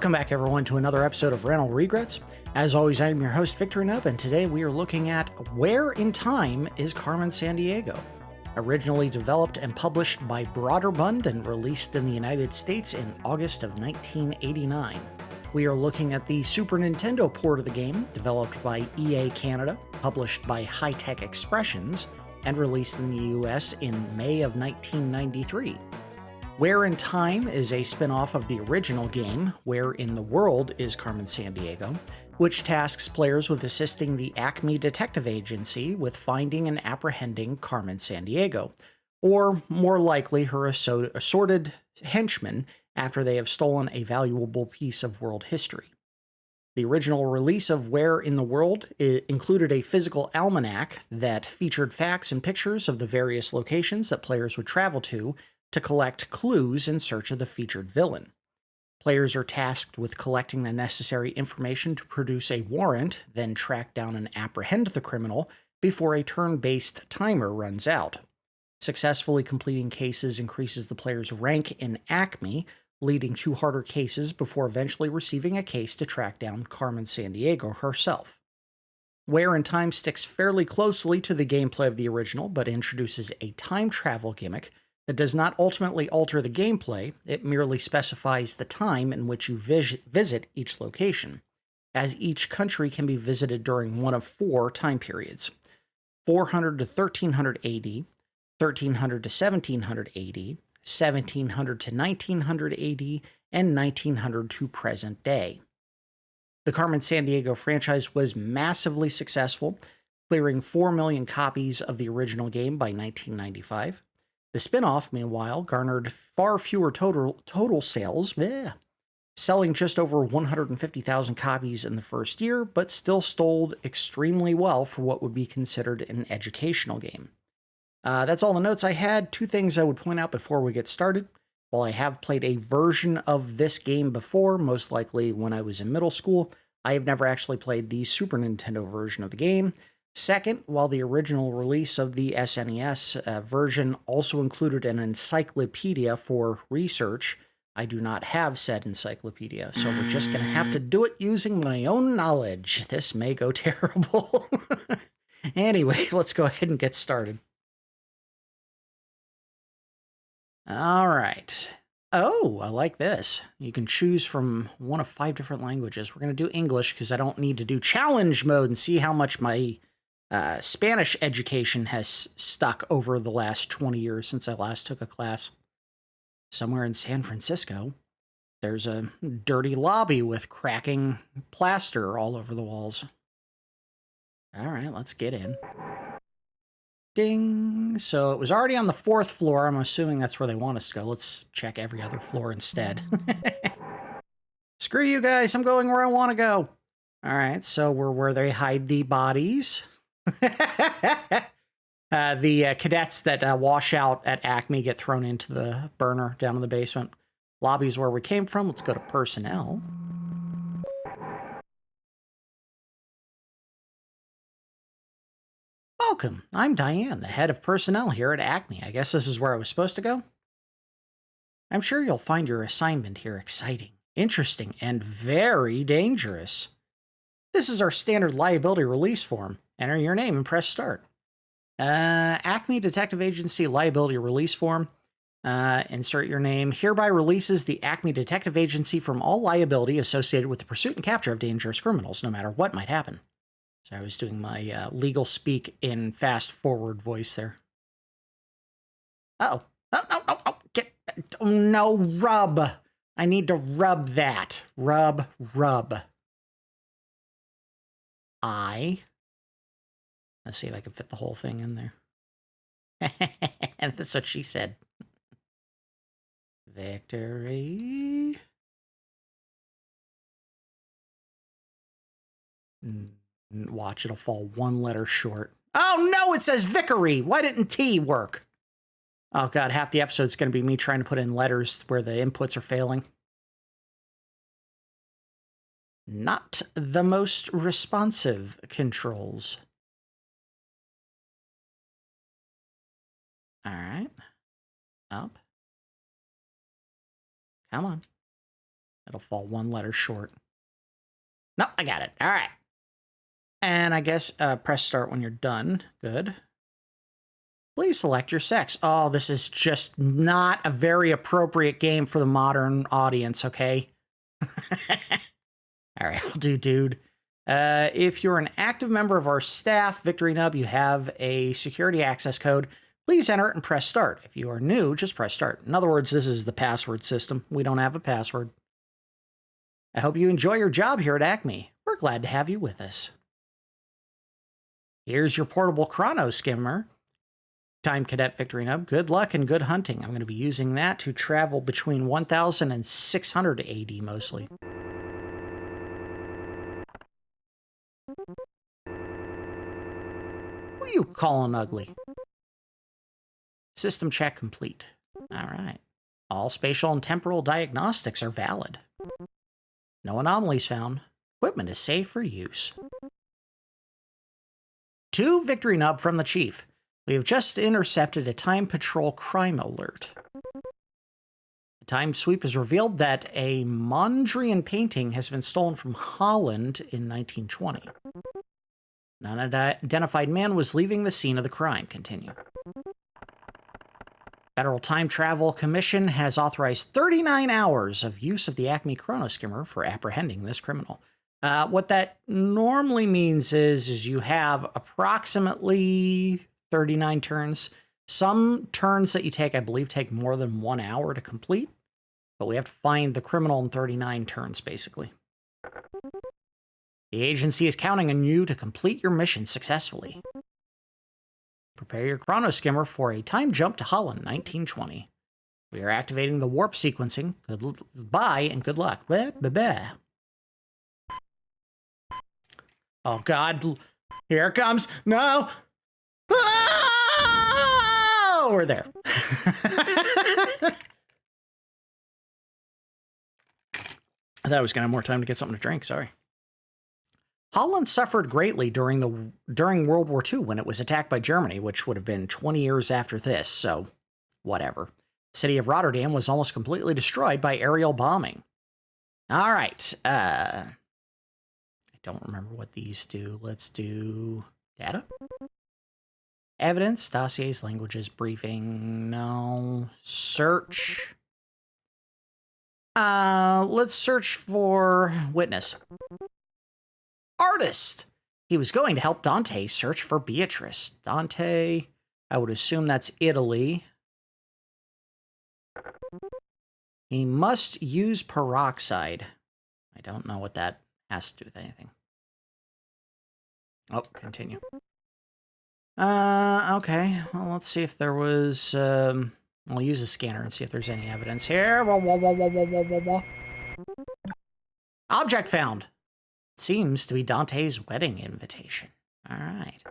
Welcome back, everyone, to another episode of Rental Regrets. As always, I'm your host, Victor Nub, and today we are looking at Where in Time is Carmen Sandiego? Originally developed and published by Broderbund and released in the United States in August of 1989. We are looking at the Super Nintendo port of the game, developed by EA Canada, published by High Tech Expressions, and released in the US in May of 1993. Where in Time is a spin-off of the original game, Where in the World is Carmen Sandiego, which tasks players with assisting the ACME Detective Agency with finding and apprehending Carmen Sandiego, or more likely her assorted henchmen after they have stolen a valuable piece of world history. The original release of Where in the World included a physical almanac that featured facts and pictures of the various locations that players would travel to collect clues in search of the featured villain. Players are tasked with collecting the necessary information to produce a warrant, then track down and apprehend the criminal before a turn-based timer runs out. Successfully completing cases increases the player's rank in ACME, leading to harder cases before eventually receiving a case to track down Carmen Sandiego herself. Where in Time sticks fairly closely to the gameplay of the original, but introduces a time travel gimmick that does not ultimately alter the gameplay. It merely specifies the time in which you visit each location, as each country can be visited during one of four time periods: 400 to 1300 AD, 1300 to 1700 AD, 1700 to 1900 AD, and 1900 to present day. The Carmen Sandiego franchise was massively successful, clearing 4 million copies of the original game by 1995. The spin-off, meanwhile, garnered far fewer total sales, selling just over 150,000 copies in the first year, but still sold extremely well for what would be considered an educational game. That's all the notes I had. Two things I would point out before we get started. While I have played a version of this game before, most likely when I was in middle school, I have never actually played the Super Nintendo version of the game. Second, while the original release of the SNES version also included an encyclopedia for research, I do not have said encyclopedia, so we're just going to have to do it using my own knowledge. This may go terrible. Anyway, let's go ahead and get started. All right. Oh, I like this. You can choose from one of 5 different languages. We're going to do English because I don't need to do challenge mode and see how much my Spanish education has stuck over the last 20 years since I last took a class. Somewhere in San Francisco, there's a dirty lobby with cracking plaster all over the walls. All right, let's get in. Ding. So it was already on the 4th floor. I'm assuming that's where they want us to go. Let's check every other floor instead. Screw you guys. I'm going where I want to go. All right, so we're where they hide the bodies. The cadets that wash out at ACME get thrown into the burner down in the basement. Lobby's where we came from. Let's go to personnel. Welcome. I'm Diane, the head of personnel here at ACME. I guess this is where I was supposed to go. I'm sure you'll find your assignment here exciting, interesting, and very dangerous. This is our standard liability release form. Enter your name and press start. ACME Detective Agency liability release form. Insert your name. Hereby releases the ACME Detective Agency from all liability associated with the pursuit and capture of dangerous criminals, no matter what might happen. So I was doing my legal speak in fast forward voice there. Uh-oh. Oh, no, rub. I need to rub that. Rub. Let's see if I can fit the whole thing in there. That's what she said. Victory. Watch, it'll fall one letter short. Oh no, it says Vickery. Why didn't T work? Oh god, half the episode's going to be me trying to put in letters where the inputs are failing. Not the most responsive controls. All right. Up. Come on. It'll fall one letter short. No, I got it. All right. And I guess press start when you're done. Good. Please select your sex. Oh, this is just not a very appropriate game for the modern audience, okay? All right, I'll do dude. If you're an active member of our staff, Victory Nub, you have a security access code. Please enter it and press start. If you are new, just press start. In other words, this is the password system. We don't have a password. I hope you enjoy your job here at ACME. We're glad to have you with us. Here's your portable Chronoskimmer. Time Cadet Victory Nub. Good luck and good hunting. I'm going to be using that to travel between 1000 and 600 AD mostly. Who you calling ugly? System check complete. All right. All spatial and temporal diagnostics are valid. No anomalies found. Equipment is safe for use. To Victory Nub from the Chief. We have just intercepted a Time Patrol crime alert. The Time Sweep has revealed that a Mondrian painting has been stolen from Holland in 1920. An unidentified man was leaving the scene of the crime. Continue. Federal Time Travel Commission has authorized 39 hours of use of the ACME Chronoskimmer for apprehending this criminal. What that normally means is you have approximately 39 turns. Some turns that you take, I believe, take more than 1 hour to complete, but we have to find the criminal in 39 turns, basically. The agency is counting on you to complete your mission successfully. Prepare your Chronoskimmer for a time jump to Holland, 1920. We are activating the warp sequencing. Goodbye and good luck. Blah, blah, blah. Oh, God. Here it comes. No. Oh, we're there. I thought I was going to have more time to get something to drink. Sorry. Holland suffered greatly during World War II when it was attacked by Germany, which would have been 20 years after this, so whatever. The city of Rotterdam was almost completely destroyed by aerial bombing. All right. I don't remember what these do. Let's do data. Evidence, dossiers, languages, briefing. No. Search. Let's search for witness. Artist. He was going to help Dante search for Beatrice. Dante, I would assume that's Italy. He must use peroxide. I don't know what that has to do with anything. Oh, continue. Okay. Well, let's see if there was, I'll use a scanner and see if there's any evidence here. Object found. Seems to be Dante's wedding invitation. All right.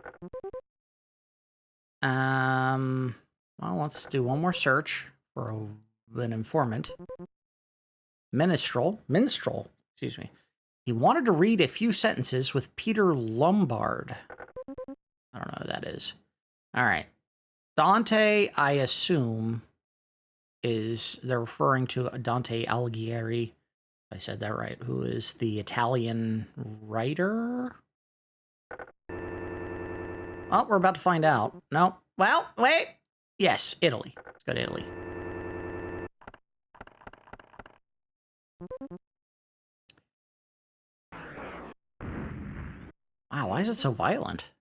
Well, let's do one more search for an informant. Minstrel, excuse me. He wanted to read a few sentences with Peter Lombard. I don't know who that is. All right. Dante, I assume, they're referring to Dante Alighieri. I said that right. Who is the Italian writer? Well, we're about to find out. No. Well, wait. Yes, Italy. Let's go to Italy. Wow, why is it so violent?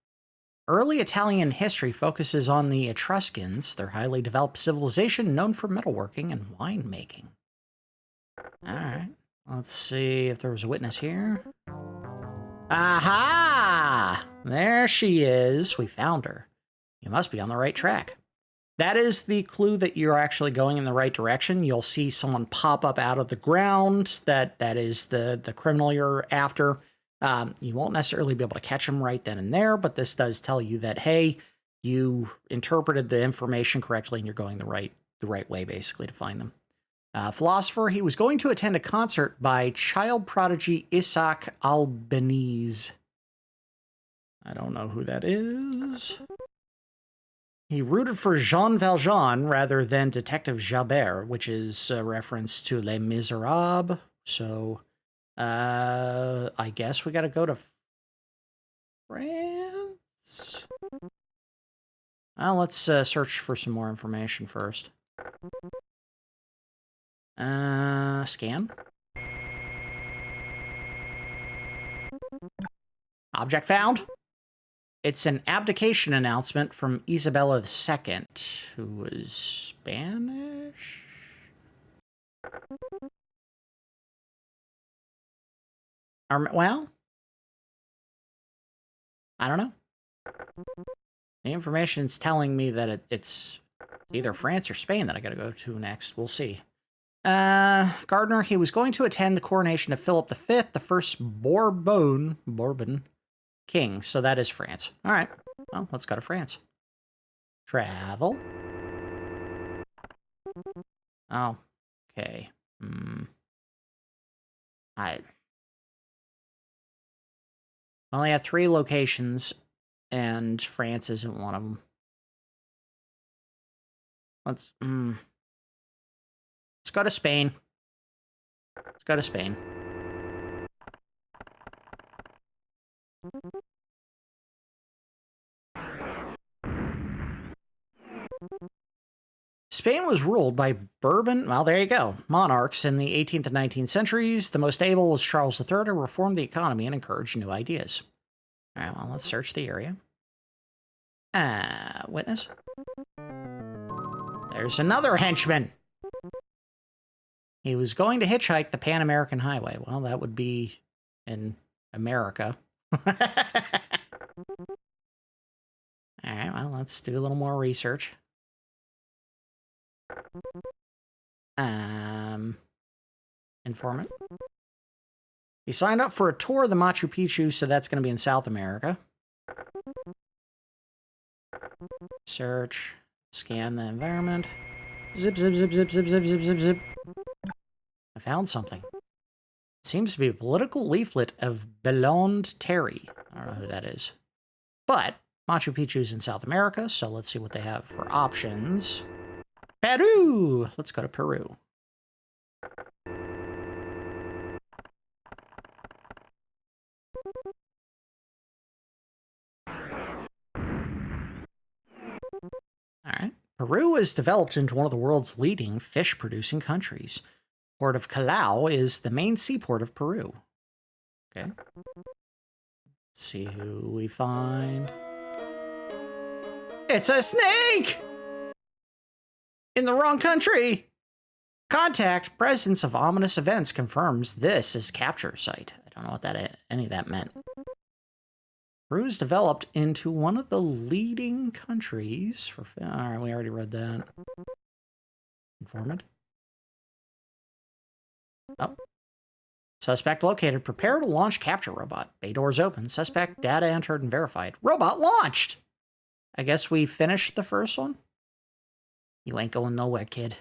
Early Italian history focuses on the Etruscans, their highly developed civilization known for metalworking and winemaking. All right. Let's see if there was a witness here. Aha! There she is. We found her. You must be on the right track. That is the clue that you're actually going in the right direction. You'll see someone pop up out of the ground. That is the criminal you're after. You won't necessarily be able to catch him right then and there, but this does tell you that, hey, you interpreted the information correctly and you're going the right way, basically, to find them. Philosopher, he was going to attend a concert by child prodigy Isaac Albanese. I don't know who that is. He rooted for Jean Valjean rather than Detective Javert, which is a reference to Les Miserables, So, I guess we gotta go to France? Well, let's search for some more information first. Scan. Object found. It's an abdication announcement from Isabella II, who was Spanish? Well, I don't know. The information's telling me that it's either France or Spain that I gotta go to next. We'll see. Gardner, he was going to attend the coronation of Philip V, the first Bourbon king. So that is France. All right. Well, let's go to France. Travel. Oh, okay. I only have 3 locations, and France isn't one of them. Let's go to Spain. Let's go to Spain. Spain was ruled by Bourbon, well, there you go, monarchs in the 18th and 19th centuries. The most able was Charles III, who reformed the economy and encouraged new ideas. All right, well, let's search the area. Witness. There's another henchman. He was going to hitchhike the Pan American Highway. Well, that would be in America. All right, well, let's do a little more research. Informant. He signed up for a tour of the Machu Picchu, so that's going to be in South America. Search. Scan the environment. Zip, zip, zip, zip, zip, zip, zip, zip, zip. I found something. It seems to be a political leaflet of Belond Terry. I don't know who that is. But Machu Picchu's in South America, so let's see what they have for options. Peru! Let's go to Peru. All right. Peru is developed into one of the world's leading fish-producing countries. Port of Callao is the main seaport of Peru. Okay. Let's see who we find. It's a snake! In the wrong country! Contact, presence of ominous events confirms this is capture site. I don't know what any of that meant. Peru is developed into one of the leading countries for... All right, we already read that. Informant. Oh. Suspect located. Prepare to launch capture robot. Bay doors open. Suspect data entered and verified. Robot launched! I guess we finished the first one? You ain't going nowhere, kid.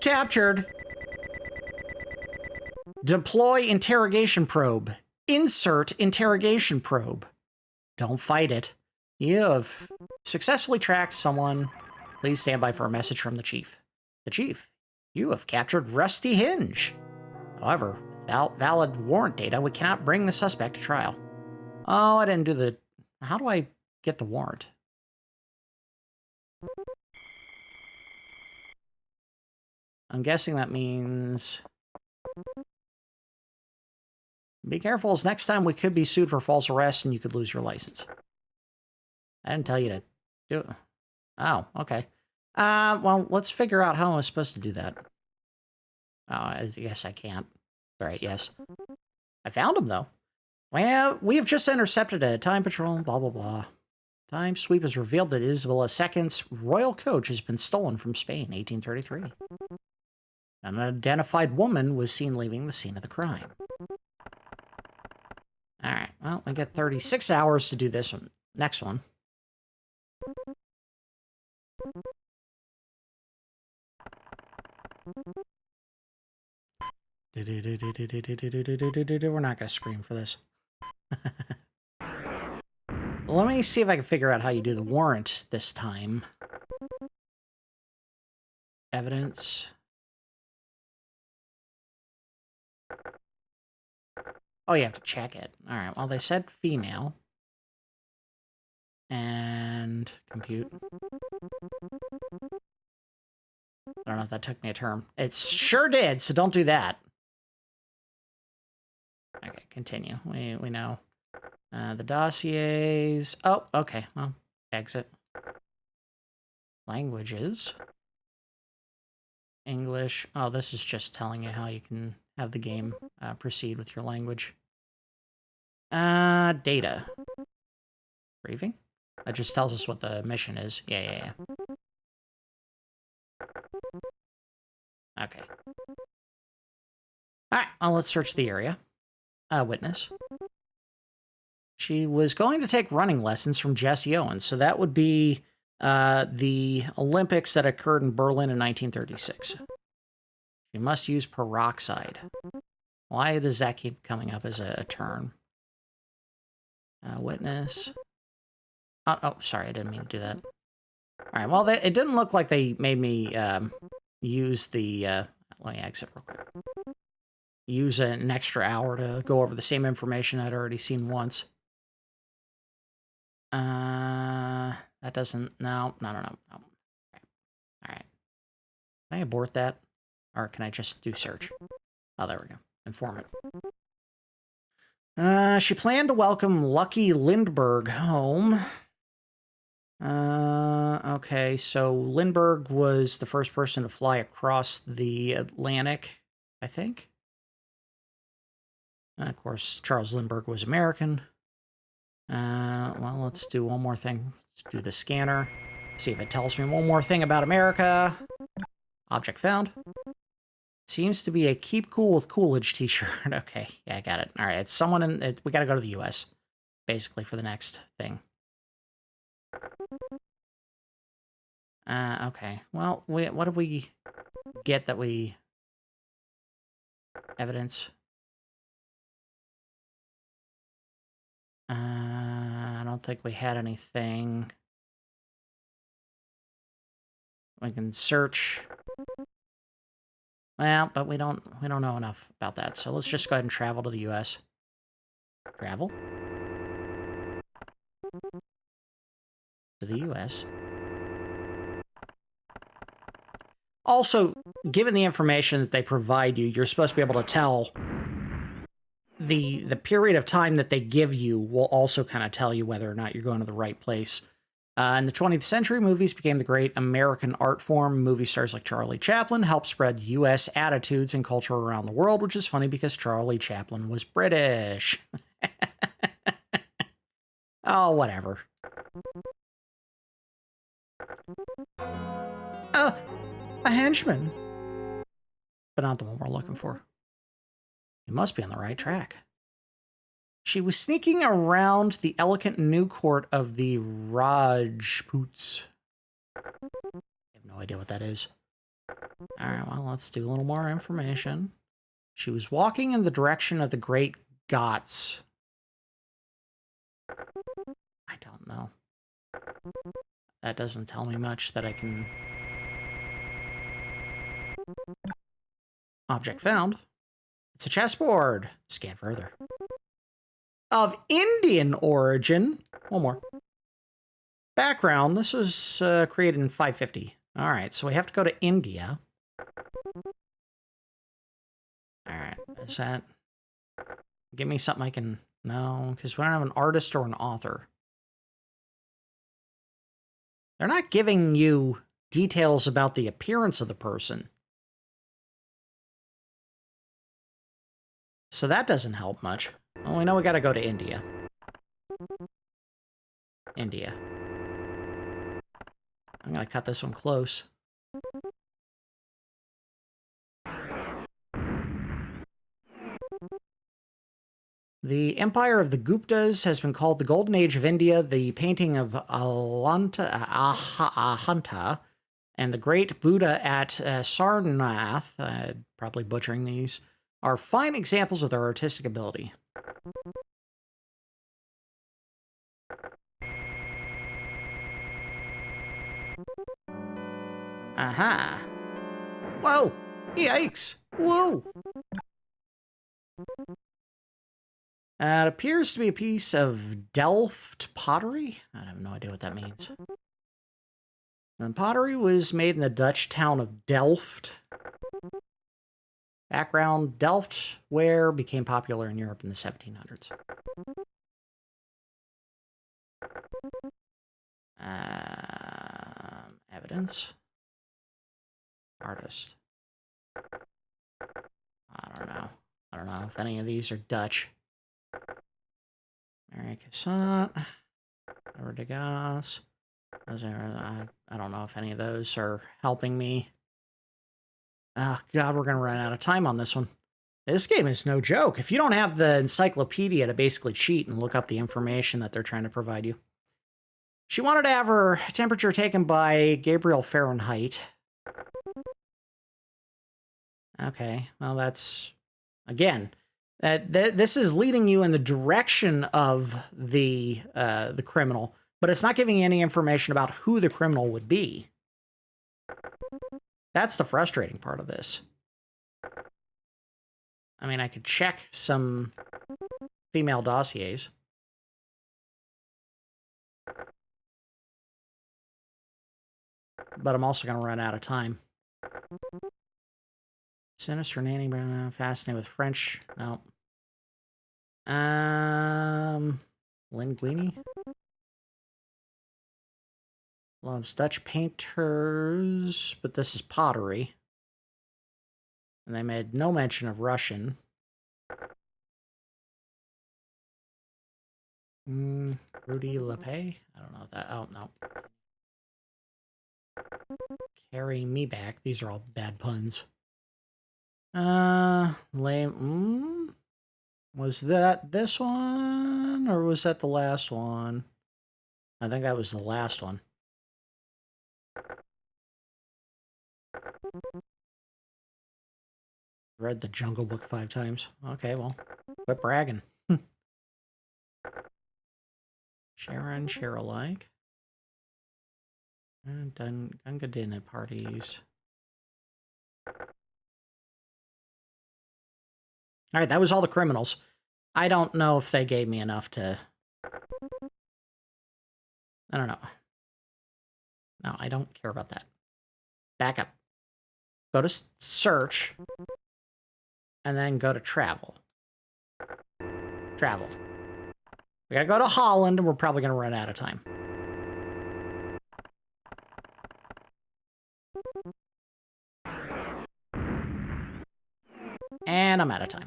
Captured. Deploy interrogation probe. Insert interrogation probe. Don't fight it. You have successfully tracked someone. Please stand by for a message from the chief. The chief, you have captured Rusty Hinge. However, without valid warrant data, we cannot bring the suspect to trial. Oh, I didn't do the... How do I get the warrant? I'm guessing that means... Be careful, as next time we could be sued for false arrest and you could lose your license. I didn't tell you to do it. Oh, okay. Well, let's figure out how I'm supposed to do that. Oh, I guess I can't. All right, yes. I found him, though. Well, we have just intercepted a time patrol, blah, blah, blah. Time sweep has revealed that Isabella II's royal coach has been stolen from Spain, 1833. An unidentified woman was seen leaving the scene of the crime. All right, well, we got 36 hours to do this one. Next one. We're not going to scream for this. Let me see if I can figure out how you do the warrant this time. Evidence. Oh, you have to check it. All right, well, they said female. And compute. I don't know if that took me a turn. It sure did, so don't do that. Okay, continue. We know. The dossiers. Oh, okay. Well, exit. Languages. English. Oh, this is just telling you how you can have the game proceed with your language. Data. Briefing? That just tells us what the mission is. Yeah. Okay. Alright, well, let's search the area. Witness. She was going to take running lessons from Jesse Owens, so that would be the Olympics that occurred in Berlin in 1936. She must use peroxide. Why does that keep coming up as a term? Witness. Oh, sorry, I didn't mean to do that. All right, well, it didn't look like they made me use the... let me exit real quick. Use an extra hour to go over the same information I'd already seen once. That doesn't... No. All right. Can I abort that? Or can I just do search? Oh, there we go. Informant. She planned to welcome Lucky Lindbergh home. Okay, so Lindbergh was the first person to fly across the Atlantic, I think. And of course, Charles Lindbergh was American. Well, let's do one more thing. Let's do the scanner. See if it tells me one more thing about America. Object found. Seems to be a Keep Cool with Coolidge t-shirt. Okay, yeah, I got it. All right, it's someone in... we got to go to the U.S., basically, for the next thing. Okay. Well, what did we get that we... Evidence. I don't think we had anything. We can search. Well, but we don't know enough about that, so let's just go ahead and travel to the U.S. Travel. To the U.S. Also, given the information that they provide you, you're supposed to be able to tell the period of time that they give you will also kind of tell you whether or not you're going to the right place. In the 20th century, movies became the great American art form. Movie stars like Charlie Chaplin helped spread U.S. attitudes and culture around the world, which is funny because Charlie Chaplin was British. Oh, whatever. A henchman. But not the one we're looking for. You must be on the right track. She was sneaking around the elegant new court of the Rajputs. I have no idea what that is. All right, well, let's do a little more information. She was walking in the direction of the Great Ghats. I don't know. That doesn't tell me much that I can... Object found. It's a chessboard. Scan further. Of Indian origin. One more. Background. This was created in 550. All right, so we have to go to India. All right, is that... Give me something I can... No, because we don't have an artist or an author. They're not giving you details about the appearance of the person. So that doesn't help much. Well, we know we gotta go to India. India. I'm gonna cut this one close. The Empire of the Guptas has been called the Golden Age of India. The painting of Ahanta and the Great Buddha at Sarnath, probably butchering these, are fine examples of their artistic ability. Aha. Whoa! Yikes! Whoa! It appears to be a piece of Delft pottery. I have no idea what that means. The pottery was made in the Dutch town of Delft. Background: Delft ware became popular in Europe in the 1700s. Evidence. Artist. I don't know. I don't know if any of these are Dutch. Mary Cassatt. Degas. I don't know if any of those are helping me. Oh, God, we're going to run out of time on this one. This game is no joke. If you don't have the encyclopedia to basically cheat and look up the information that they're trying to provide you. She wanted to have her temperature taken by Gabriel Fahrenheit. Okay, well, that's... Again, this is leading you in the direction of the criminal, but it's not giving you any information about who the criminal would be. That's the frustrating part of this. I mean, I could check some female dossiers. But I'm also going to run out of time. Sinister nanny, fascinated with French. No. Linguini? Loves Dutch painters, but this is pottery. And they made no mention of Russian. Rudy Lepay? I don't know that. Oh, no. Carry me back. These are all bad puns. Lame. Was that this one? Or was that the last one? I think that was the last one. Read the Jungle Book 5 times. Okay, well, quit bragging. Sharon, share-alike. Done Gunga Din at parties. All right, that was all the criminals. I don't know if they gave me enough to... I don't know. No, I don't care about that. Back up. Go to search. And then go to travel. Travel. We gotta go to Holland, and we're probably gonna run out of time. And I'm out of time.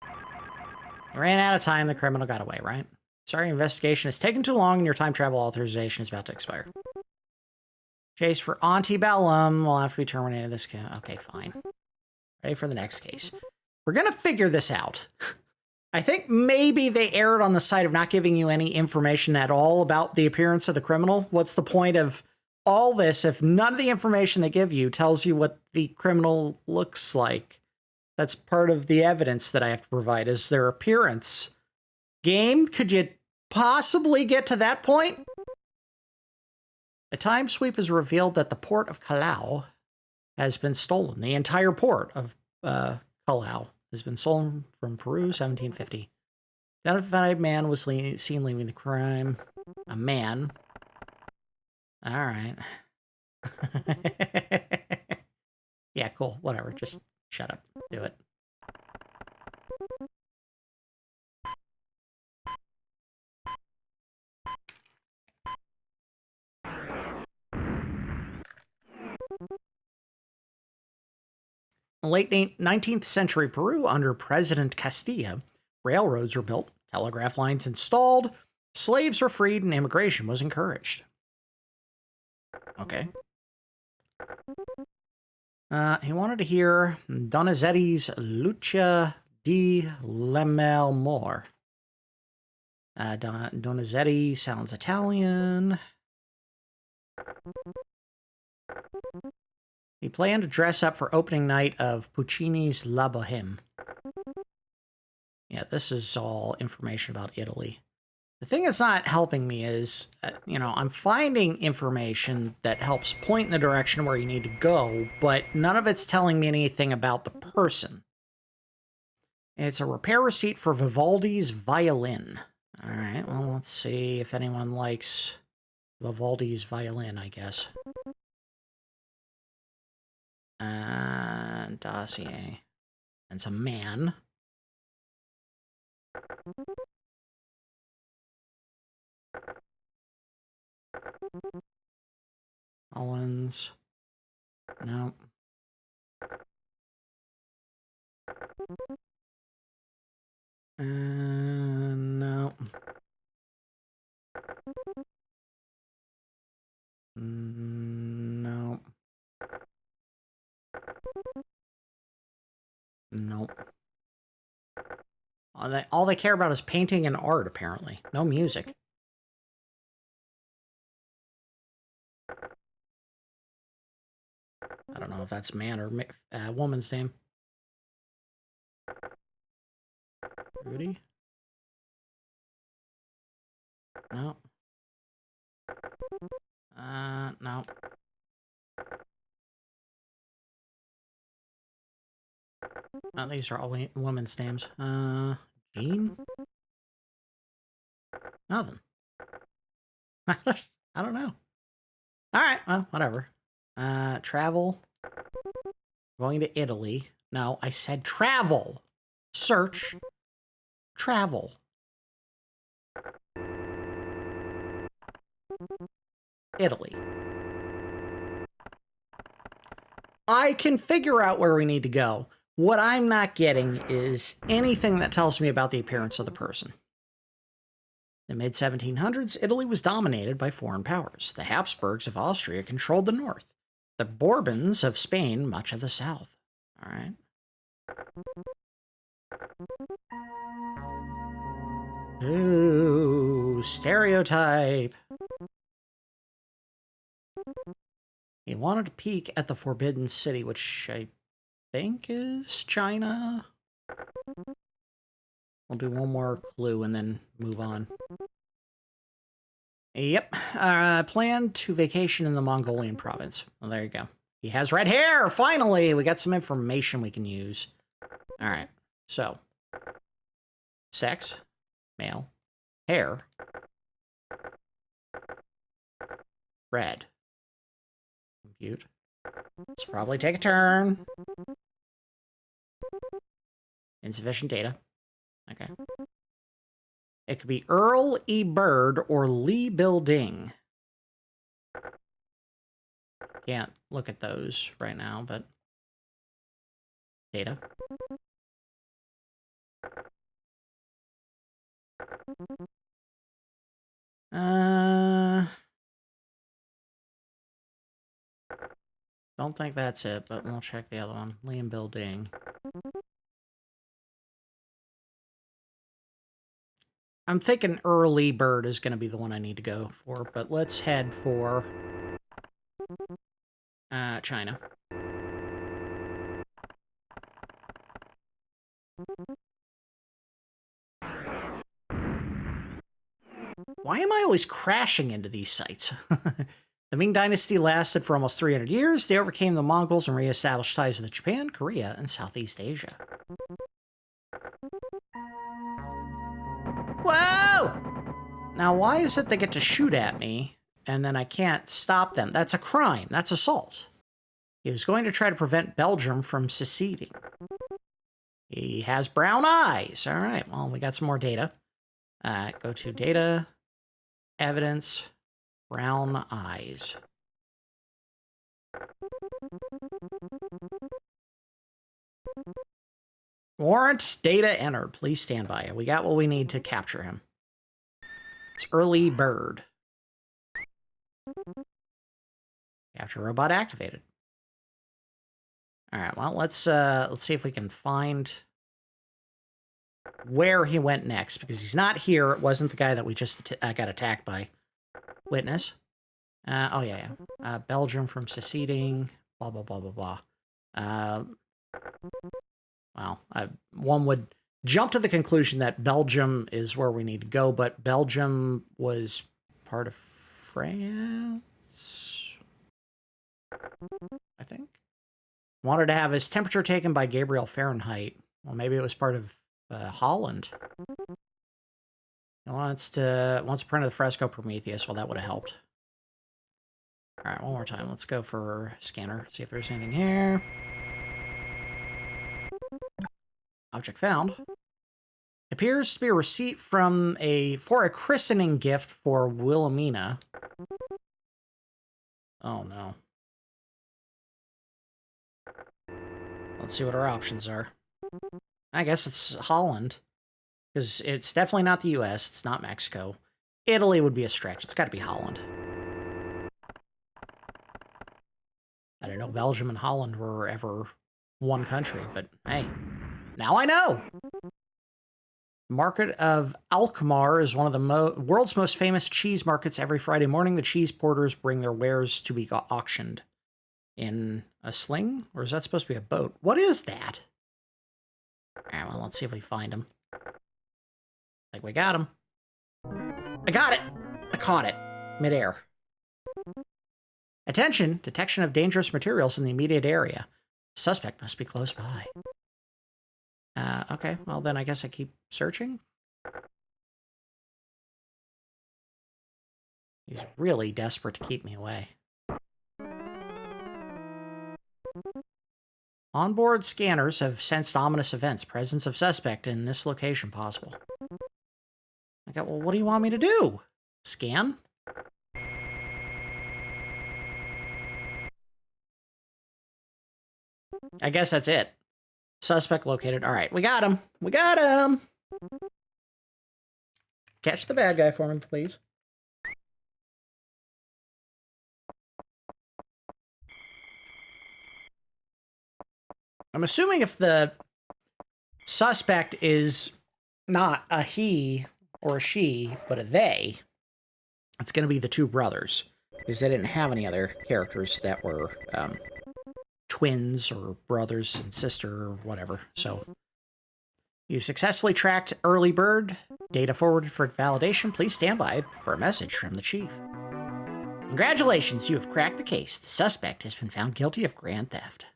I ran out of time, the criminal got away, right? Sorry, investigation has taken too long and your time travel authorization is about to expire. Chase for antebellum will have to be terminated this case. Okay, fine. Ready for the next case. We're gonna figure this out. I think maybe they erred on the side of not giving you any information at all about the appearance of the criminal. What's the point of all this if none of the information they give you tells you what the criminal looks like? That's part of the evidence that I have to provide, is their appearance. Game, could you possibly get to that point? A time sweep has revealed that the port of Callao has been stolen. The entire port of Callao has been stolen from Peru, 1750. Identified man was seen leaving the crime. A man. All right. Yeah, cool. Whatever. Just shut up. Do it. In late 19th century Peru, under President Castilla, railroads were built, telegraph lines installed, slaves were freed, and immigration was encouraged. Okay. He wanted to hear Donizetti's Lucia di Lammermoor. Donizetti sounds Italian. He planned to dress up for opening night of Puccini's La Boheme. Yeah, this is all information about Italy. The thing that's not helping me is, I'm finding information that helps point in the direction where you need to go, but none of it's telling me anything about the person. It's a repair receipt for Vivaldi's violin. All right, well, let's see if anyone likes Vivaldi's violin, I guess. Dossier. And it's a man. Owens. No. No. No. Nope. All they care about is painting and art, apparently. No music. I don't know if that's a man or a woman's name. Rudy? No. No. No, these are all women's names. Jean? Nothing. I don't know. All right, well, whatever. Travel. Going to Italy. No, I said travel. Search. Travel. Italy. I can figure out where we need to go. What I'm not getting is anything that tells me about the appearance of the person. In the mid-1700s, Italy was dominated by foreign powers. The Habsburgs of Austria controlled the north. The Bourbons of Spain, much of the south. All right. Ooh, stereotype. He wanted to peek at the Forbidden City, which I think is China. We'll do one more clue and then move on. Yep. Plan to vacation in the Mongolian province. Well, there you go. He has red hair! Finally! We got some information we can use. Alright. So. Sex. Male. Hair. Red. Compute. Let's probably take a turn. Insufficient data. Okay. It could be Earl E. Bird or Lee Building. Can't look at those right now, but data. Don't think that's it, but we'll check the other one. Liam Building. I'm thinking Early Bird is going to be the one I need to go for, but let's head for China. Why am I always crashing into these sites? The Ming Dynasty lasted for almost 300 years. They overcame the Mongols and reestablished ties with Japan, Korea, and Southeast Asia. Whoa! Now, why is it they get to shoot at me, and then I can't stop them? That's a crime. That's assault. He was going to try to prevent Belgium from seceding. He has brown eyes. All right, well, we got some more data. Go to data, evidence, brown eyes. Warrant, data entered. Please stand by. We got what we need to capture him. It's Early Bird. Capture robot activated. All right, well, let's see if we can find where he went next, because he's not here. It wasn't the guy that we just got attacked by. Witness. Oh, yeah. Belgium from seceding. Blah, blah, blah, blah, blah. Well, one would jump to the conclusion that Belgium is where we need to go, but Belgium was part of France, I think. Wanted to have his temperature taken by Gabriel Fahrenheit. Well, maybe it was part of Holland. He wants to print of the fresco Prometheus. Well, that would have helped. All right, one more time. Let's go for scanner. See if there's anything here. Object found. It appears to be a receipt for a christening gift for Wilhelmina. Oh no. Let's see what our options are. I guess it's Holland, because it's definitely not the US, it's not Mexico. Italy would be a stretch, it's got to be Holland. I didn't know Belgium and Holland were ever one country, but hey, now I know! The market of Alkmaar is one of the world's most famous cheese markets. Every Friday morning, the cheese porters bring their wares to be auctioned. In a sling? Or is that supposed to be a boat? What is that? Alright, well, let's see if we find him. Like, we got him. I got it! I caught it. Midair. Attention! Detection of dangerous materials in the immediate area. Suspect must be close by. Okay, well then I guess I keep searching. He's really desperate to keep me away. Onboard scanners have sensed ominous events. Presence of suspect in this location possible. Okay, well, what do you want me to do? Scan? I guess that's it. Suspect located. All right, we got him. We got him! Catch the bad guy for me, please. I'm assuming if the suspect is not a he or a she, but a they, it's going to be the two brothers, because they didn't have any other characters that were twins or brothers and sister or whatever. So you've successfully tracked Early Bird. Data forwarded for validation. Please stand by for a message from the chief. Congratulations, you have cracked the case. The suspect has been found guilty of grand theft.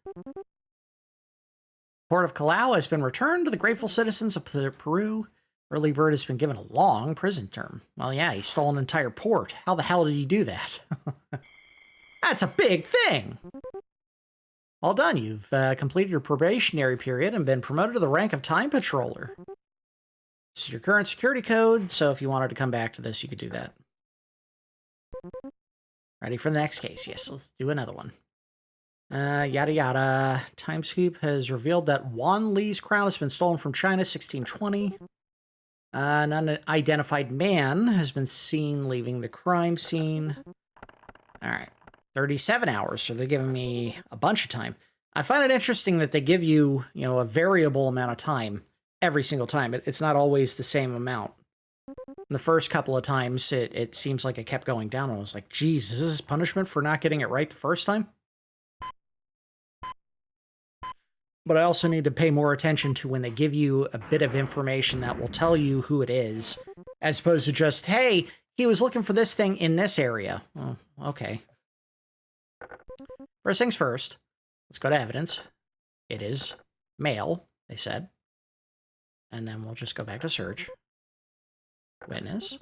Port of Callao has been returned to the grateful citizens of Peru. Early Bird has been given a long prison term. Well, yeah, he stole an entire port. How the hell did he do that? That's a big thing! Well done, you've completed your probationary period and been promoted to the rank of time patroller. This is your current security code, so if you wanted to come back to this, you could do that. Ready for the next case? Yes, let's do another one. Yada yada. Time Scoop has revealed that Wan Li's crown has been stolen from China, 1620. An unidentified man has been seen leaving the crime scene. Alright. 37 hours, so they're giving me a bunch of time. I find it interesting that they give you, a variable amount of time every single time. It's not always the same amount. The first couple of times, it seems like it kept going down, and I was like, geez, is this punishment for not getting it right the first time? But I also need to pay more attention to when they give you a bit of information that will tell you who it is, as opposed to just, hey, he was looking for this thing in this area. Oh, okay. First things first, let's go to evidence. It is male, they said. And then we'll just go back to search. Witness.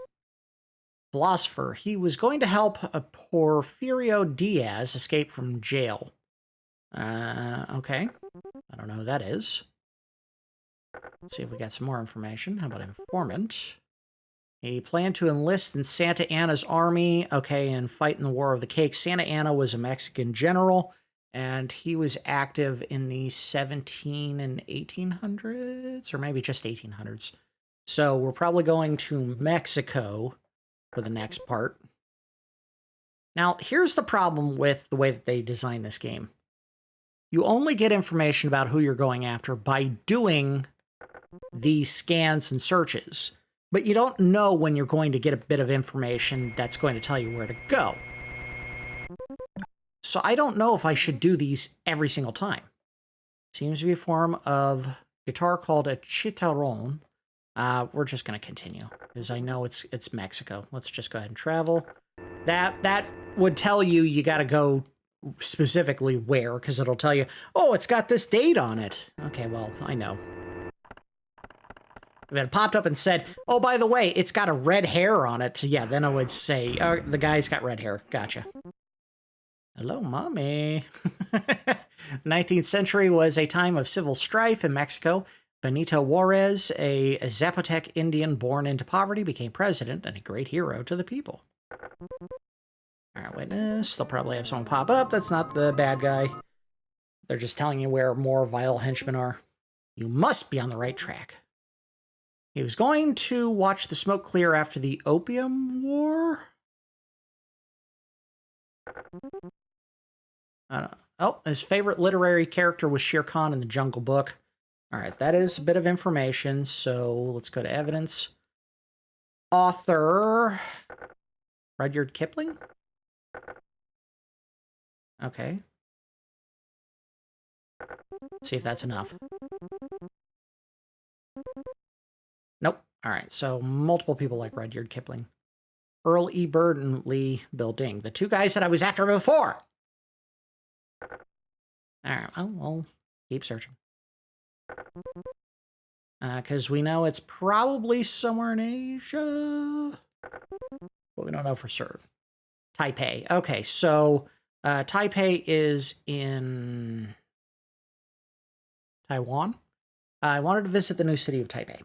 Philosopher. He was going to help a Porfirio Diaz escape from jail. Okay. I don't know who that is. Let's see if we got some more information. How about informant? He planned to enlist in Santa Anna's army, okay, and fight in the War of the Cake. Santa Anna was a Mexican general, and he was active in the 17 and 1800s, or maybe just 1800s. So we're probably going to Mexico for the next part. Now, here's the problem with the way that they design this game. You only get information about who you're going after by doing these scans and searches. But you don't know when you're going to get a bit of information that's going to tell you where to go. So I don't know if I should do these every single time. Seems to be a form of guitar called a chitaron. We're just going to continue, because I know it's Mexico. Let's just go ahead and travel. That would tell you got to go specifically where, because it'll tell you, oh, it's got this date on it. Okay, well, I know. If it popped up and said, oh, by the way, it's got a red hair on it, yeah, then I would say, oh, the guy's got red hair. Gotcha. Hello, mommy. 19th century was a time of civil strife in Mexico. Benito Juarez, a Zapotec Indian born into poverty, became president and a great hero to the people. All right, witness. They'll probably have someone pop up. That's not the bad guy. They're just telling you where more V.I.L.E henchmen are. You must be on the right track. He was going to watch the smoke clear after the Opium War? I don't know. Oh, his favorite literary character was Shere Khan in the Jungle Book. All right, that is a bit of information, so let's go to evidence. Author... Rudyard Kipling? Okay. Let's see if that's enough. Nope. All right, so multiple people like Rudyard Kipling. Earl E. Bird and Lee Building, the two guys that I was after before. All right, well, we'll keep searching. Because we know it's probably somewhere in Asia, but we don't know for certain. Taipei. Okay, so Taipei is in Taiwan. I wanted to visit the new city of Taipei.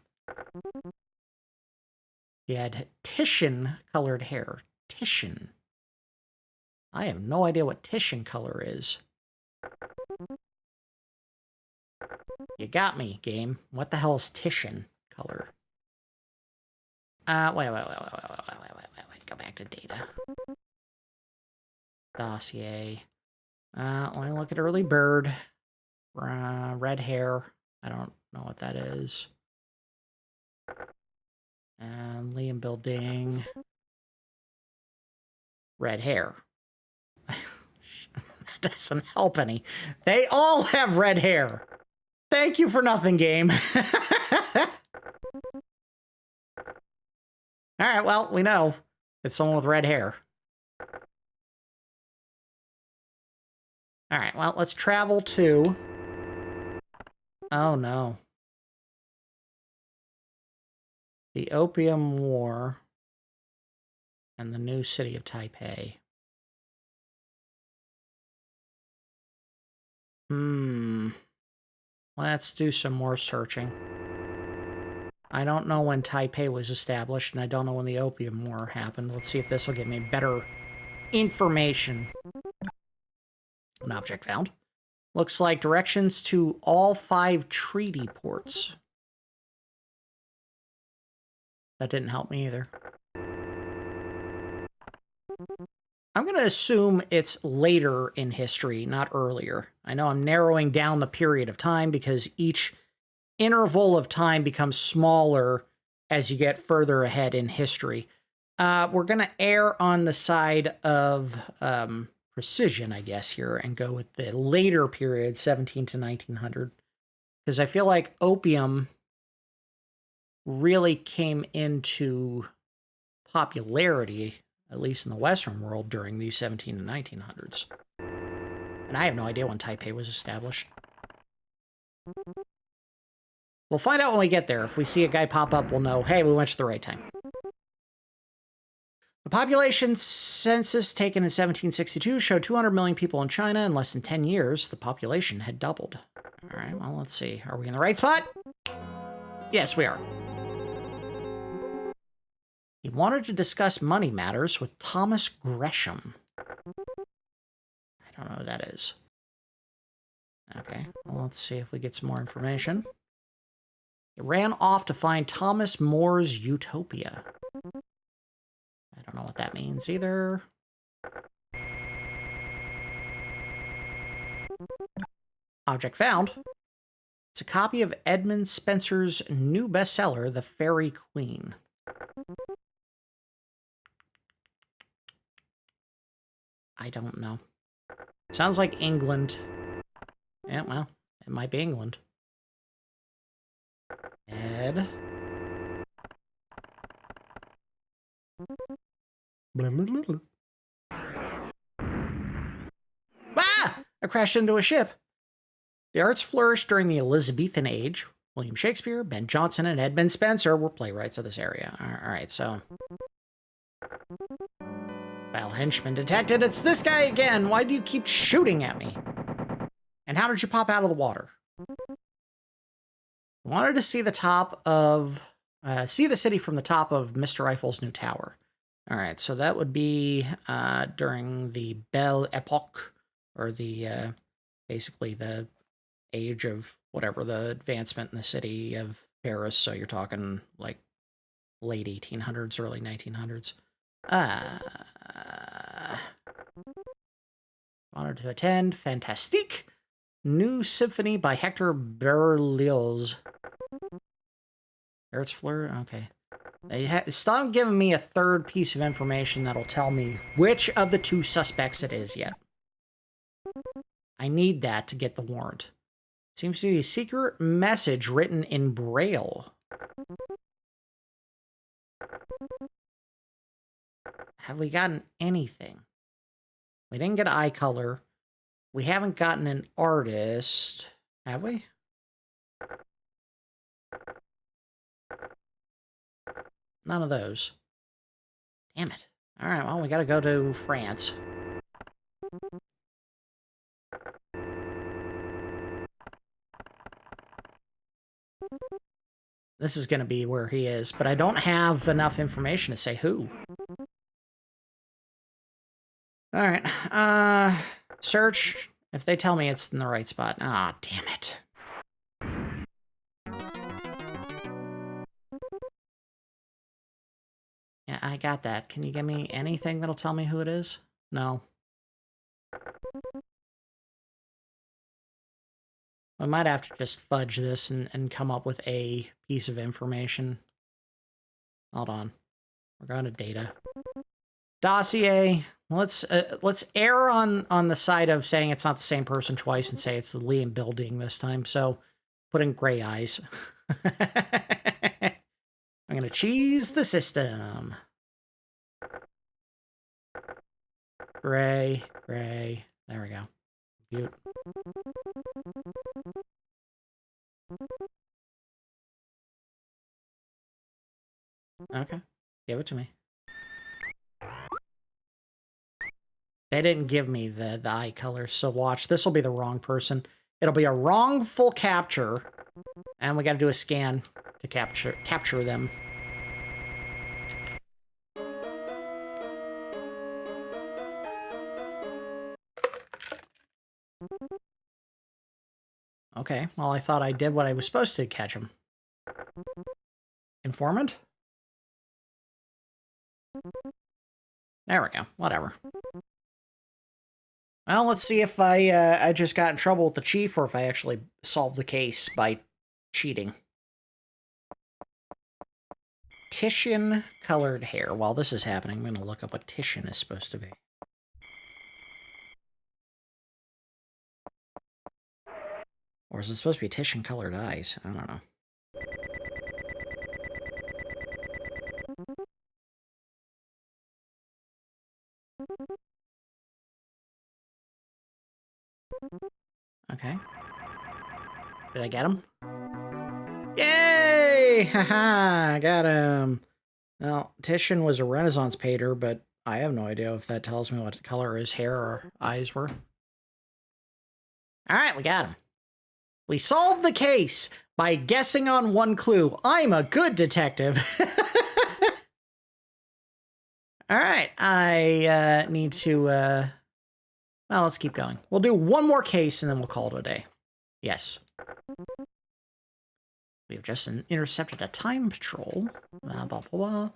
He had Titian-colored hair. Titian. I have no idea what Titian color is. You got me, game. What the hell is Titian color? Wait. Go back to data. Dossier. Let me look at Early Bird. Red hair. I don't know what that is. And Liam Building. Red hair. That doesn't help any. They all have red hair. Thank you for nothing, game. All right, well, we know it's someone with red hair. All right, well, let's travel to... Oh, no. The Opium War and the new city of Taipei. Let's do some more searching. I don't know when Taipei was established, and I don't know when the Opium War happened. Let's see if this will give me better information. An object found. Looks like directions to all 5 treaty ports. That didn't help me either. I'm going to assume it's later in history, not earlier. I know I'm narrowing down the period of time because each interval of time becomes smaller as you get further ahead in history. We're going to err on the side of precision, I guess, here, and go with the later period, 17 to 1900. Because I feel like opium really came into popularity, at least in the Western world, during these 17 and 1900s. And I have no idea when Taipei was established. We'll find out when we get there. If we see a guy pop up, we'll know, hey, we went to the right time. The population census taken in 1762 showed 200 million people in China. In less than 10 years, the population had doubled. All right, well, let's see. Are we in the right spot? Yes, we are. He wanted to discuss money matters with Thomas Gresham. I don't know who that is. Okay, well, let's see if we get some more information. He ran off to find Thomas More's Utopia. I don't know what that means either. Object found. It's a copy of Edmund Spencer's new bestseller, The Fairy Queen. I don't know. Sounds like England. Yeah, well, it might be England. Head. Blah, blah, blah, blah. Ah! I crashed into a ship. The arts flourished during the Elizabethan age. William Shakespeare, Ben Jonson, and Edmund Spenser were playwrights of this area. All right, so... V.I.L.E henchman detected. It's this guy again. Why do you keep shooting at me? And how did you pop out of the water? I wanted to see the top of... see the city from the top of Mr. Eiffel's new tower. All right, so that would be during the Belle Epoque, or the... basically the age of whatever, the advancement in the city of Paris. So you're talking like late 1800s, early 1900s. Honored to attend. Fantastique. New symphony by Hector Berlioz. Ertz Fleur? Okay. Stop giving me a third piece of information that'll tell me which of the two suspects it is yet. I need that to get the warrant. Seems to be a secret message written in Braille. Have we gotten anything? We didn't get eye color. We haven't gotten an artist. Have we? None of those. Damn it. All right, well, we gotta go to France. This is going to be where he is, but I don't have enough information to say who. All right. Search. If they tell me it's in the right spot. Ah, damn it. Yeah, I got that. Can you give me anything that'll tell me who it is? No. I might have to just fudge this and come up with a piece of information. Hold on. We're going to data. Dossier. Let's err on the side of saying it's not the same person twice and say it's the Liam building this time. So put in gray eyes. I'm going to cheese the system. Gray, gray. There we go. Butte. Okay. Give it to me. They didn't give me the eye color, so watch. This will be the wrong person. It'll be a wrongful capture, and we got to do a scan to capture them. Okay, well, I thought I did what I was supposed to catch him. Informant? There we go. Whatever. Well, let's see if I just got in trouble with the chief or if I actually solved the case by cheating. Titian-colored hair. While this is happening, I'm going to look up what Titian is supposed to be. Or is it supposed to be Titian-colored eyes? I don't know. Okay. Did I get him? Yay! Haha, I got him. Well, Titian was a Renaissance painter, but I have no idea if that tells me what color his hair or eyes were. All right, we got him. We solved the case by guessing on one clue. I'm a good detective. All right, I need to, well, let's keep going. We'll do one more case and then we'll call it a day. Yes. We've just intercepted a time patrol. Blah, blah, blah.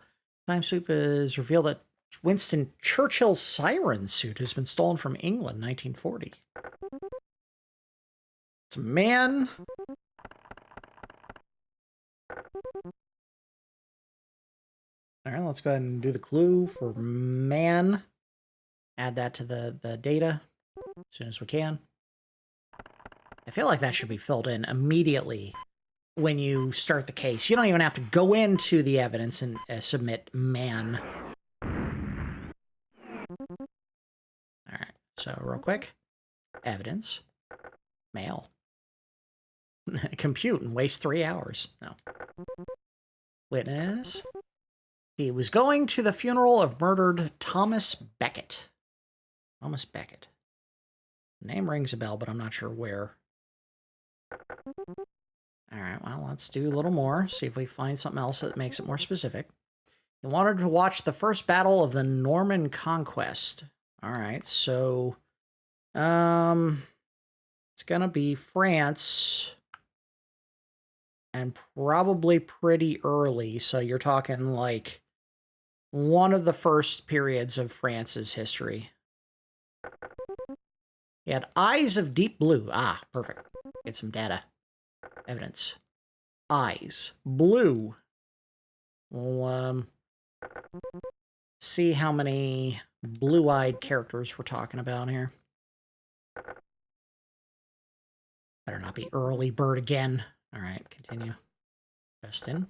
Time sweep has revealed that Winston Churchill's siren suit has been stolen from England, 1940. It's a man. All right, let's go ahead and do the clue for man. Add that to the data as soon as we can. I feel like that should be filled in immediately when you start the case. You don't even have to go into the evidence and submit man. All right, so real quick, evidence, mail, compute and waste 3 hours. No. Witness. He was going to the funeral of murdered Thomas Becket. Thomas Becket. Name rings a bell, but I'm not sure where. All right, well, let's do a little more. See if we find something else that makes it more specific. He wanted to watch the first battle of the Norman Conquest. All right, so it's gonna be France, and probably pretty early. So you're talking like one of the first periods of France's history. He had eyes of deep blue. Ah, perfect. Get some data. Evidence. Eyes. Blue. We'll see how many blue-eyed characters we're talking about here. Better not be early bird again. All right, continue. Justin.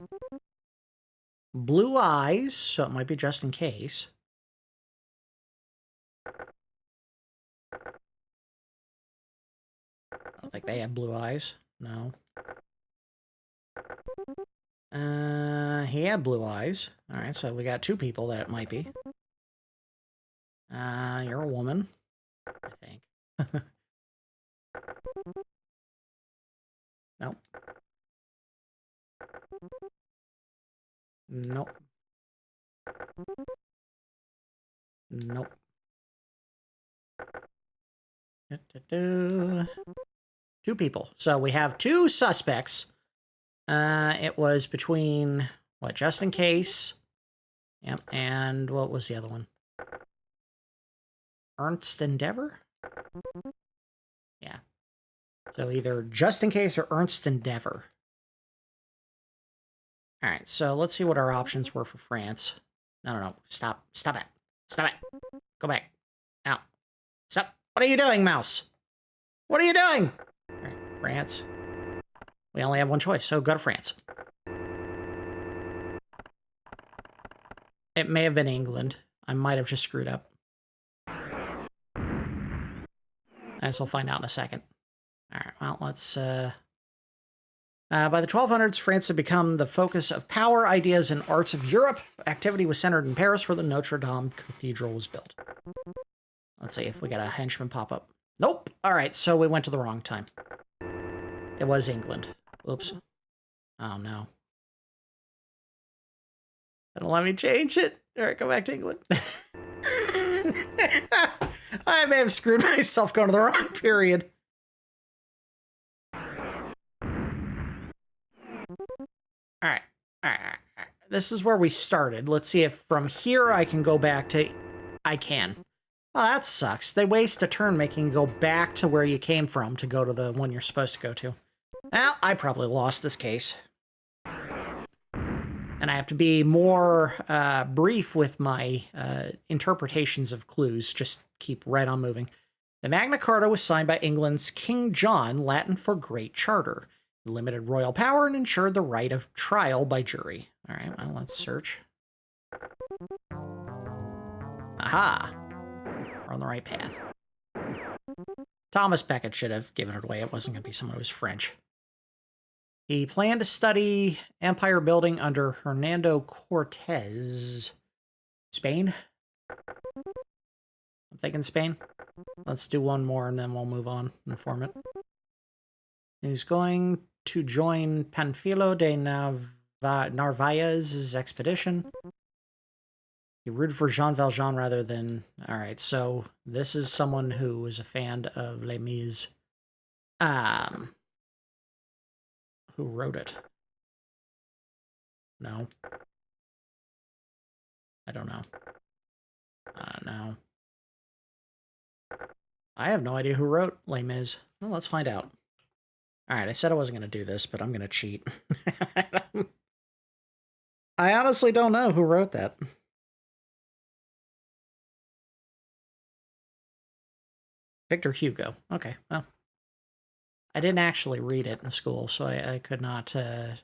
Blue eyes, so it might be just in case. I don't think they had blue eyes. No. He had blue eyes. All right, so we got 2 people that it might be. You're a woman, I think. Nope. Nope. Nope. 2 people. So we have 2 suspects. It was between, what, just in case? Yep, and what was the other one? Ernst Endeavor? Yeah. So either just in case or Ernst Endeavor. All right, so let's see what our options were for France. No. Stop. Stop it. Stop it. Go back. Out. Stop. What are you doing, mouse? What are you doing? All right, France. We only have one choice, so go to France. It may have been England. I might have just screwed up. I guess we'll find out in a second. All right, well, let's... by the 1200s, France had become the focus of power, ideas, and arts of Europe. Activity was centered in Paris, where the Notre Dame Cathedral was built. Let's see if we got a henchman pop up. Nope. All right, so we went to the wrong time. It was England. Oops. Oh, no. Don't let me change it. All right, go back to England. I may have screwed myself going to the wrong period. All right. This is where we started. Let's see if from here I can go back to... I can. Oh, that sucks. They waste a turn making you go back to where you came from to go to the one you're supposed to go to. Well, I probably lost this case. And I have to be more brief with my interpretations of clues. Just keep right on moving. The Magna Carta was signed by England's King John, Latin for Great Charter. It limited royal power and ensured the right of trial by jury. All right, well, let's search. Aha! We're on the right path. Thomas Becket should have given it away. It wasn't going to be someone who was French. He planned to study empire building under Hernando Cortez. Spain? I'm thinking Spain. Let's do one more and then we'll move on. Informant. He's going to join Panfilo de Narvaez's expedition. He rooted for Jean Valjean rather than... All right, so this is someone who is a fan of Les Mis. Who wrote it? No. I don't know. No. I have no idea who wrote Les Mis. Well, let's find out. All right, I said I wasn't going to do this, but I'm going to cheat. I honestly don't know who wrote that. Victor Hugo. Okay, well. I didn't actually read it in school, so I could not... I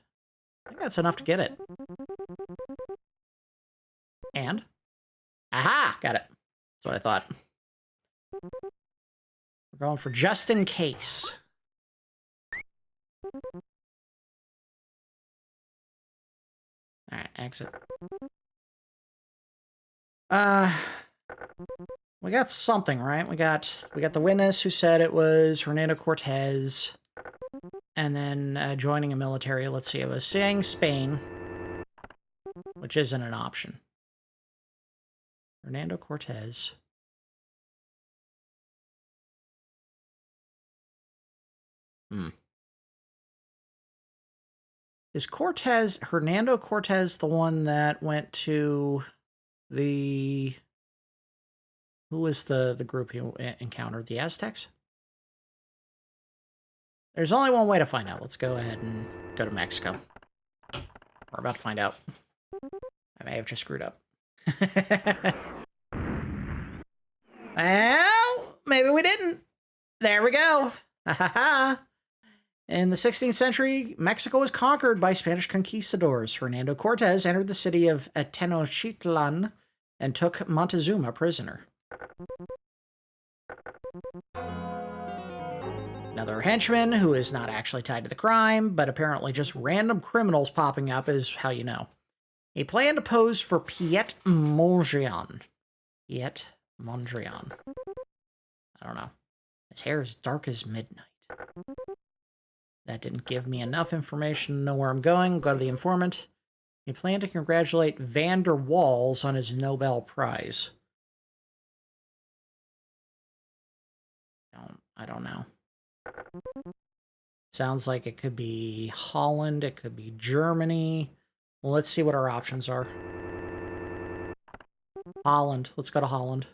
think that's enough to get it. And? Aha! Got it. That's what I thought. We're going for just in case. Alright, exit. We got something, right? We got the witness who said it was Hernando Cortez, and then joining a military. Let's see, it was saying Spain, which isn't an option. Hernando Cortez. Is Hernando Cortez the one that went to the... Who was the group he encountered? The Aztecs? There's only one way to find out. Let's go ahead and go to Mexico. We're about to find out. I may have just screwed up. Well, maybe we didn't. There we go. In the 16th century, Mexico was conquered by Spanish conquistadors. Hernando Cortez entered the city of Tenochtitlan and took Montezuma prisoner. Another henchman who is not actually tied to the crime, but apparently just random criminals popping up is how you know. He planned to pose for Piet Mondrian. Piet Mondrian. I don't know. His hair is dark as midnight. That didn't give me enough information to know where I'm going. Go to the informant. He planned to congratulate Van der Waals on his Nobel Prize. I don't know. Sounds like it could be Holland, it could be Germany. Well, let's see what our options are. Holland. Let's go to Holland.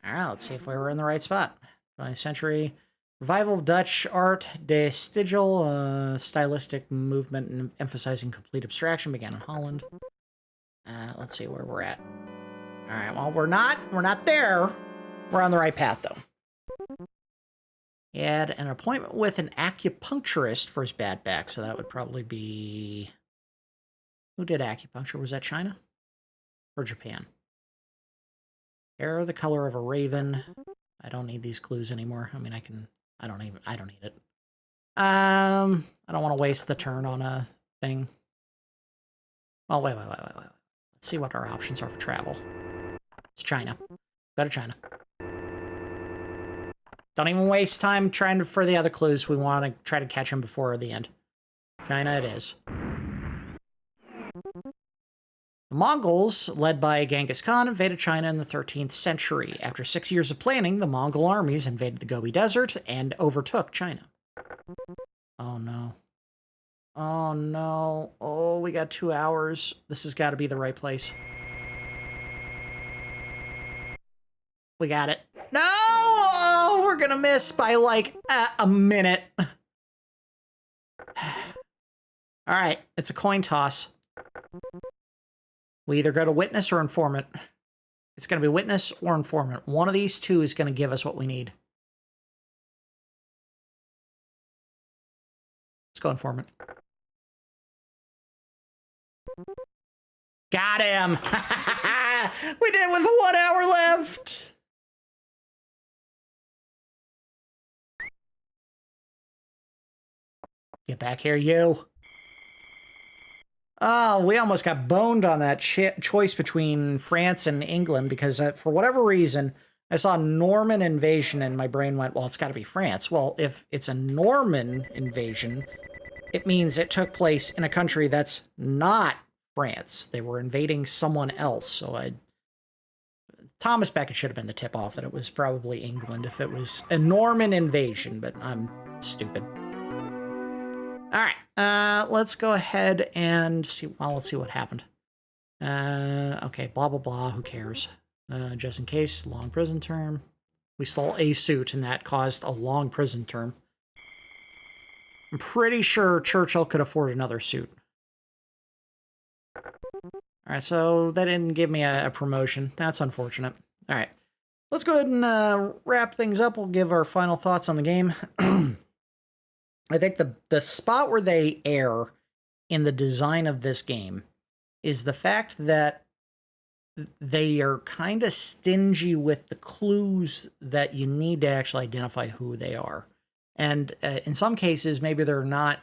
Alright, let's see if we were in the right spot. 20th century. Revival of Dutch art de Stigel, stylistic movement emphasizing complete abstraction began in Holland. Let's see where we're at. All right, well, we're not there. We're on the right path, though. He had an appointment with an acupuncturist for his bad back, so that would probably be... Who did acupuncture? Was that China? Or Japan? Hair the color of a raven. I don't need these clues anymore. I mean, I don't need it. I don't want to waste the turn on a thing. Oh, wait. Let's see what our options are for travel. It's China. Go to China. Don't even waste time trying for the other clues. We want to try to catch them before the end. China it is. The Mongols, led by Genghis Khan, invaded China in the 13th century. After 6 years of planning, the Mongol armies invaded the Gobi Desert and overtook China. Oh, no. Oh, no. Oh, we got 2 hours. This has got to be the right place. We got it. No! Oh, we're gonna miss by, like, a minute. All right, it's a coin toss. We either go to witness or informant. It's going to be witness or informant. One of these two is going to give us what we need. Let's go informant. Got him! We did it with 1 hour left! Get back here, you. Oh, we almost got boned on that choice between France and England because for whatever reason, I saw Norman invasion and my brain went, well, it's got to be France. Well, if it's a Norman invasion, it means it took place in a country that's not France. They were invading someone else. So Thomas Becket should have been the tip-off that it was probably England if it was a Norman invasion, but I'm stupid. All right, let's go ahead and see. Well, let's see what happened. Okay, blah, blah, blah. Who cares? Just in case, long prison term. We stole a suit, and that caused a long prison term. I'm pretty sure Churchill could afford another suit. All All right, so that didn't give me a promotion. That's unfortunate. All right, let's go ahead and wrap things up. We'll give our final thoughts on the game. I think the spot where they err in the design of this game is the fact that they are kind of stingy with the clues that you need to actually identify who they are. And in some cases, maybe they're not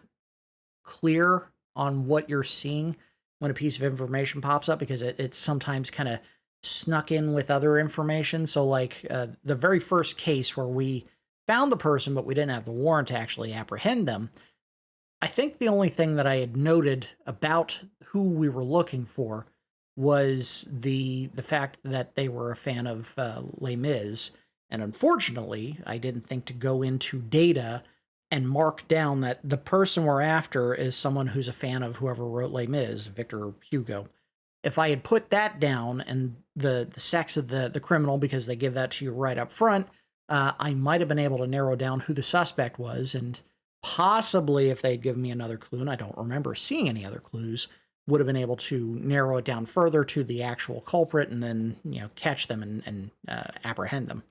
clear on what you're seeing when a piece of information pops up, because it's sometimes kind of snuck in with other information. So like the very first case where we found the person, but we didn't have the warrant to actually apprehend them, I think the only thing that I had noted about who we were looking for was the fact that they were a fan of Les Mis. And unfortunately, I didn't think to go into data and mark down that the person we're after is someone who's a fan of whoever wrote Les Mis, Victor Hugo. If I had put that down and the sex of the criminal, because they give that to you right up front, I might have been able to narrow down who the suspect was, and possibly if they'd given me another clue, and I don't remember seeing any other clues, would have been able to narrow it down further to the actual culprit and then, catch them and apprehend them.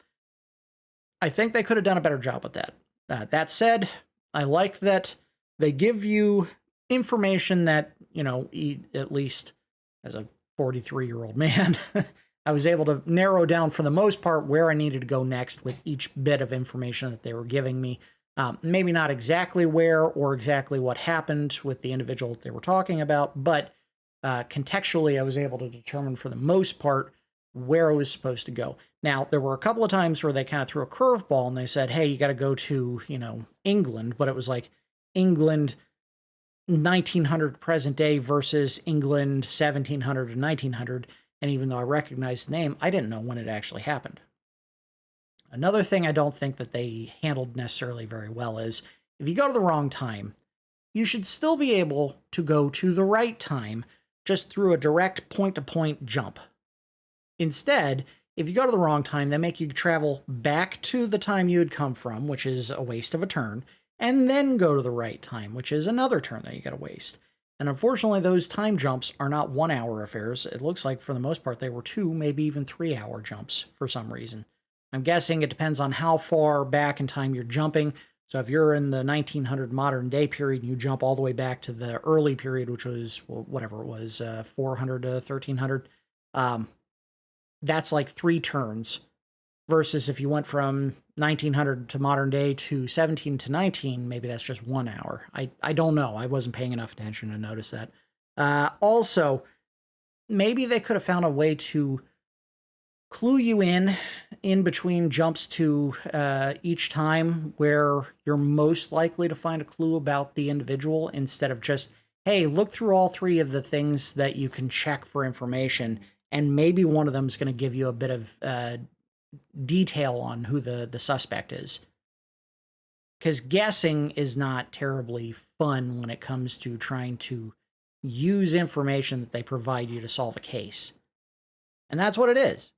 I think they could have done a better job with that. That said, I like that they give you information that, at least as a 43-year-old man, I was able to narrow down for the most part where I needed to go next with each bit of information that they were giving me. Maybe not exactly where or exactly what happened with the individual that they were talking about, but contextually I was able to determine for the most part where I was supposed to go. Now, there were a couple of times where they kind of threw a curveball and they said, hey, you got to go to, England, but it was like England 1900 present day versus England 1700 and 1900. And even though I recognized the name, I didn't know when it actually happened. Another thing I don't think that they handled necessarily very well is if you go to the wrong time, you should still be able to go to the right time just through a direct point-to-point jump. Instead, if you go to the wrong time, they make you travel back to the time you had come from, which is a waste of a turn, and then go to the right time, which is another turn that you got to waste. And unfortunately, those time jumps are not 1 hour affairs. It looks like for the most part they were 2, maybe even 3 hour jumps for some reason. I'm guessing it depends on how far back in time you're jumping. So if you're in the 1900 modern day period and you jump all the way back to the early period, which was, whatever it was, 400 to 1300, that's like 3 turns. Versus if you went from 1900 to modern day to 17 to 19, maybe that's just 1 hour. I don't know. I wasn't paying enough attention to notice that. Also, maybe they could have found a way to clue you in between jumps to each time where you're most likely to find a clue about the individual, instead of just, hey, look through all 3 of the things that you can check for information, and maybe one of them is going to give you a bit of detail on who the suspect is. Because guessing is not terribly fun when it comes to trying to use information that they provide you to solve a case. And that's what it is.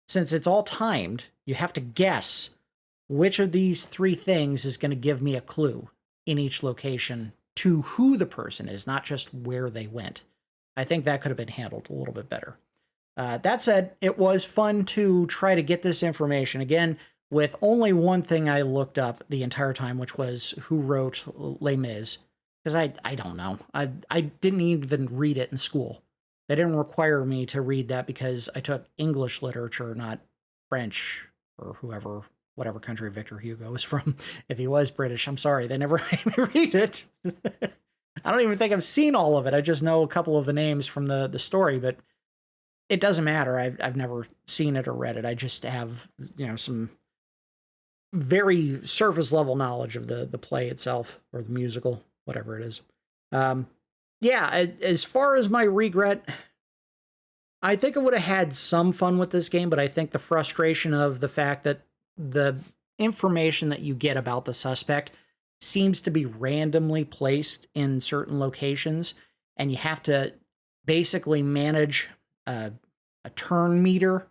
Since it's all timed, you have to guess which of these 3 things is going to give me a clue in each location to who the person is, not just where they went. I think that could have been handled a little bit better. That said, it was fun to try to get this information, again, with only one thing I looked up the entire time, which was who wrote Les Mis. Because I don't know. I didn't even read it in school. They didn't require me to read that because I took English literature, not French, or whatever country Victor Hugo is from. If he was British, I'm sorry, they never made me read it. I don't even think I've seen all of it. I just know a couple of the names from the story, but it doesn't matter. I've never seen it or read it. I just have, some very surface level knowledge of the play itself, or the musical, whatever it is. As far as my regret, I think I would have had some fun with this game, but I think the frustration of the fact that the information that you get about the suspect seems to be randomly placed in certain locations, and you have to basically manage a turn meter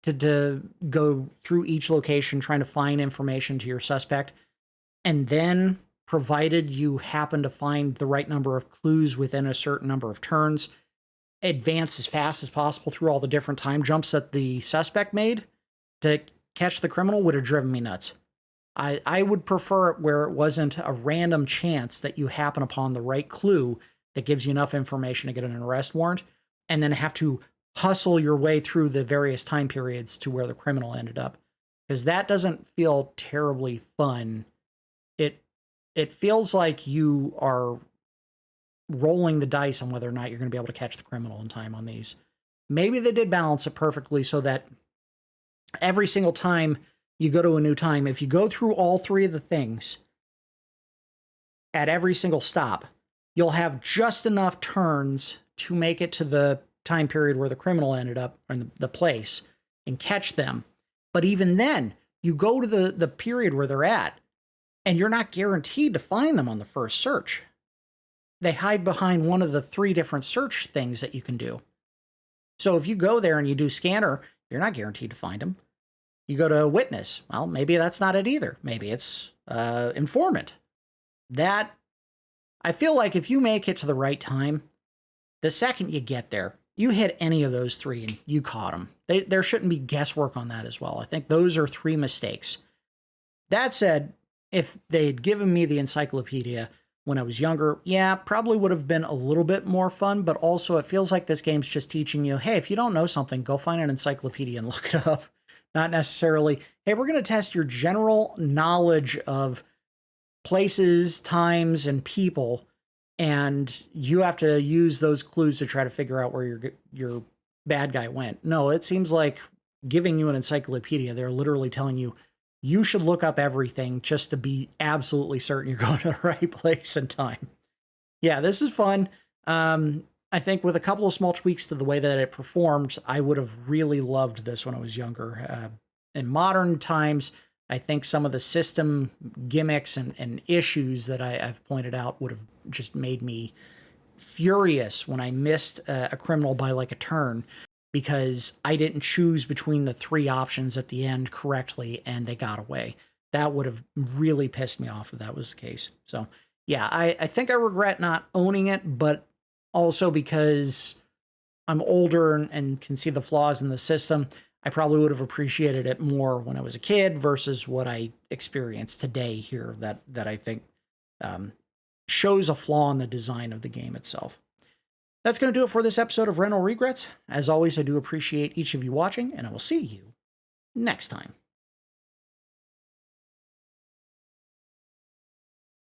to go through each location trying to find information to your suspect. And then, provided you happen to find the right number of clues within a certain number of turns, advance as fast as possible through all the different time jumps that the suspect made to catch the criminal would have driven me nuts. I would prefer it where it wasn't a random chance that you happen upon the right clue that gives you enough information to get an arrest warrant, and then have to hustle your way through the various time periods to where the criminal ended up. Because that doesn't feel terribly fun. It feels like you are rolling the dice on whether or not you're going to be able to catch the criminal in time on these. Maybe they did balance it perfectly so that every single time you go to a new time, if you go through all three of the things at every single stop, you'll have just enough turns to make it to the time period where the criminal ended up, or the place, and catch them. But even then, you go to the period where they're at, and you're not guaranteed to find them on the first search. They hide behind one of the 3 different search things that you can do. So if you go there and you do scanner, you're not guaranteed to find them. You go to witness, well, maybe that's not it either. Maybe it's informant. That, I feel like if you make it to the right time, the second you get there, you hit any of those 3 and you caught them. There shouldn't be guesswork on that as well. I think those are 3 mistakes. That said, if they'd given me the encyclopedia when I was younger, yeah, probably would have been a little bit more fun, but also it feels like this game's just teaching you, hey, if you don't know something, go find an encyclopedia and look it up. Not necessarily, hey, we're going to test your general knowledge of places, times, and people, and you have to use those clues to try to figure out where your bad guy went. No, it seems like giving you an encyclopedia, they're literally telling you, you should look up everything just to be absolutely certain you're going to the right place and time. Yeah, this is fun. I think with a couple of small tweaks to the way that it performed, I would have really loved this when I was younger. In modern times, I think some of the system gimmicks and issues that I've pointed out would have just made me furious when I missed a criminal by like a turn because I didn't choose between the 3 options at the end correctly and they got away. That would have really pissed me off if that was the case. So yeah, I think I regret not owning it, but also because I'm older and can see the flaws in the system, I probably would have appreciated it more when I was a kid versus what I experienced today here that I think shows a flaw in the design of the game itself. That's going to do it for this episode of Rental Regrets. As always, I do appreciate each of you watching, and I will see you next time.